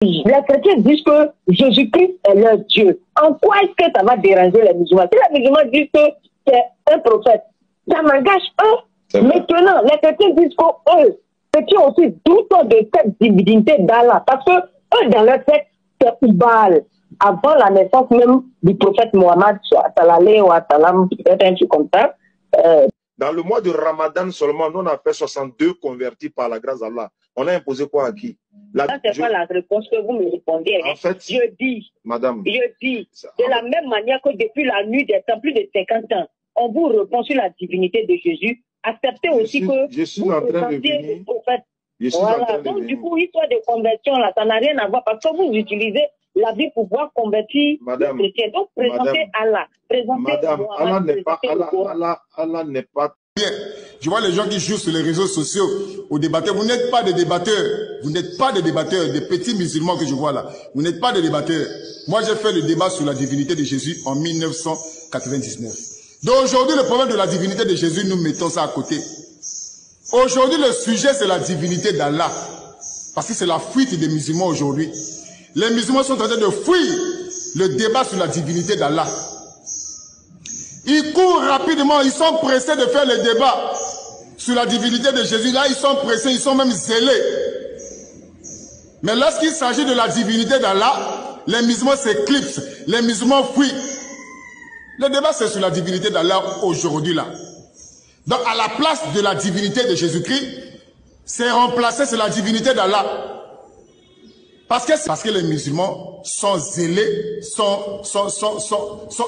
Les chrétiens disent que Jésus-Christ est leur Dieu. En quoi est-ce que ça va déranger les musulmans? Si les musulmans disent que c'est un prophète, ça m'engage eux. Maintenant, les chrétiens disent qu'eux, chrétiens aussi doutent de cette divinité d'Allah. Parce que eux, dans leur texte, c'est Ubal. Avant la naissance même du prophète Mohammed, sallallahu wa sallam, peut-être un truc comme ça. Dans le mois de Ramadan seulement, nous on a fait 62 convertis par la grâce d'Allah. On a imposé quoi à qui? Ça, c'est pas la réponse que vous me répondez. En fait, je dis, de la même manière que depuis la nuit des temps, plus de 50 ans, on vous répond sur la divinité de Jésus. Acceptez aussi que je suis vous en train de présentez venir. au prophète. Voilà. Donc, du coup, histoire de conversion, là, ça n'a rien à voir parce que vous utilisez la vie pour pouvoir convertir les chrétiens. Donc, présentez Allah. Présentez Allah n'est pas, Allah n'est pas. Bien. Je vois les gens qui jouent sur les réseaux sociaux aux débatteurs. Vous n'êtes pas des débatteurs. Vous n'êtes pas des débatteurs, des petits musulmans que je vois là. Vous n'êtes pas des débatteurs. Moi, j'ai fait le débat sur la divinité de Jésus en 1999. Donc aujourd'hui, le problème de la divinité de Jésus, nous mettons ça à côté. Aujourd'hui, le sujet, c'est la divinité d'Allah. Parce que c'est la fuite des musulmans aujourd'hui. Les musulmans sont en train de fuir le débat sur la divinité d'Allah. Ils courent rapidement, ils sont pressés de faire le débat sur la divinité de Jésus. Là, ils sont pressés, ils sont même zélés. Mais lorsqu'il s'agit de la divinité d'Allah, les musulmans s'éclipsent, les musulmans fuient. Le débat, c'est sur la divinité d'Allah aujourd'hui, là. Donc, à la place de la divinité de Jésus-Christ, c'est remplacé sur la divinité d'Allah. Parce que les musulmans sont zélés, sont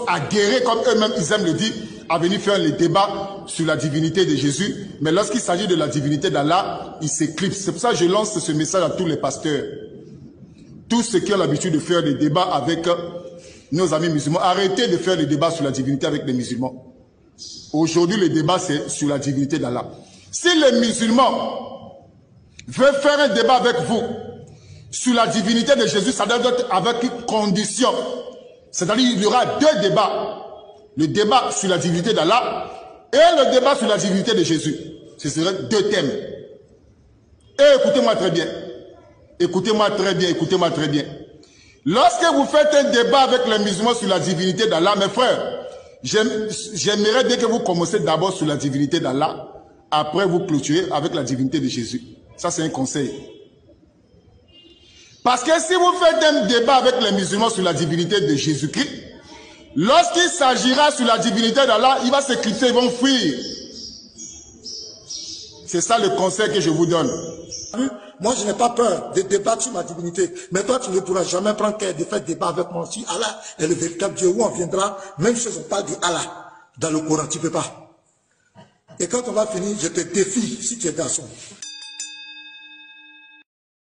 aguerrés, comme eux-mêmes ils aiment le dire, à venir faire les débats sur la divinité de Jésus. Mais lorsqu'il s'agit de la divinité d'Allah, ils s'éclipsent. C'est pour ça que je lance ce message à tous les pasteurs. Tous ceux qui ont l'habitude de faire des débats avec nos amis musulmans, arrêtez de faire les débats sur la divinité avec les musulmans. Aujourd'hui, le débat, c'est sur la divinité d'Allah. Si les musulmans veulent faire un débat avec vous, sur la divinité de Jésus, ça doit être avec une condition. C'est-à-dire qu'il y aura deux débats. Le débat sur la divinité d'Allah et le débat sur la divinité de Jésus. Ce seraient deux thèmes. Et écoutez-moi très bien. Écoutez-moi très bien, écoutez-moi très bien. Lorsque vous faites un débat avec les musulmans sur la divinité d'Allah, mes frères, j'aimerais bien que vous commencez d'abord sur la divinité d'Allah, après vous clôturez avec la divinité de Jésus. Ça, c'est un conseil. Parce que si vous faites un débat avec les musulmans sur la divinité de Jésus-Christ, lorsqu'il s'agira sur la divinité d'Allah, il va s'éclipser, ils vont fuir. C'est ça le conseil que je vous donne. Moi, je n'ai pas peur de débattre sur ma divinité. Mais toi, tu ne pourras jamais prendre care de faire débat avec moi. Si Allah est le véritable Dieu, où on viendra, même si on parle de Allah, dans le Coran, tu ne peux pas. Et quand on va finir, je te défie, si tu es garçon.